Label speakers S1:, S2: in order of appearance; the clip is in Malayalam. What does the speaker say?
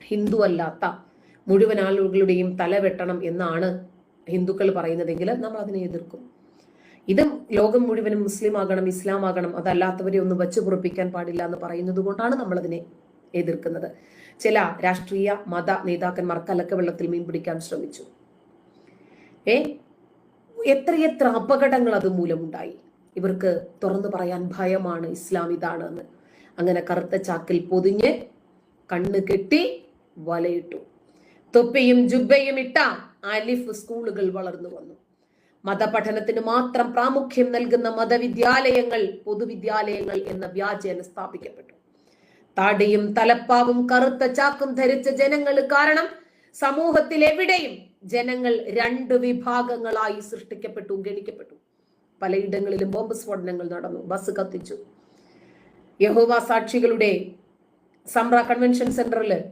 S1: ഹിന്ദു അല്ലാത്ത മുഴുവൻ ആളുകളുടെയും തല വെട്ടണം എന്നാണ് ഹിന്ദുക്കൾ പറയുന്നതെങ്കിൽ നമ്മൾ അതിനെ എതിർക്കും. ഇത് ലോകം മുഴുവനും മുസ്ലിം ആകണം, ഇസ്ലാം ആകണം, അതല്ലാത്തവരെ ഒന്ന് വച്ചു പൊറുപ്പിക്കാൻ പാടില്ല എന്ന് പറയുന്നത് കൊണ്ടാണ് നമ്മൾ അതിനെ എതിർക്കുന്നത്. ചില രാഷ്ട്രീയ മത നേതാക്കന്മാർ കലക്കവെള്ളത്തിൽ മീൻ പിടിക്കാൻ ശ്രമിച്ചു. എത്രയെത്ര അപകടങ്ങൾ അതുമൂലമുണ്ടായി. ഇവർക്ക് തുറന്നു പറയാൻ ഭയമാണ് ഇസ്ലാം ഇതാണ് എന്ന്. അങ്ങനെ കറുത്ത ചാക്കിൽ പൊതിഞ്ഞ് കണ്ണ് കെട്ടി വലയിട്ടു. തൊപ്പിയും ജുബയും ഇട്ട അലിഫ് സ്കൂളുകൾ വളർന്നു വന്നു. മതപഠനത്തിന് മാത്രം പ്രാമുഖ്യം നൽകുന്ന മതവിദ്യാലയങ്ങൾ പൊതുവിദ്യാലയങ്ങൾ എന്ന വ്യാജേന സ്ഥാപിക്കപ്പെട്ടു. താടിയും തലപ്പാവും കറുത്ത ചാക്കും ധരിച്ച ജനങ്ങൾ കാരണം സമൂഹത്തിൽ എവിടെയും ജനങ്ങൾ രണ്ട് വിഭാഗങ്ങളായി സൃഷ്ടിക്കപ്പെട്ടു, ഗണിക്കപ്പെട്ടു. പലയിടങ്ങളിലും ബോംബ് സ്ഫോടനങ്ങൾ നടന്നു, ബസ് കത്തിച്ചു. യഹോവ സാക്ഷികളുടെ സംറ കൺവെൻഷൻ സെന്ററിൽ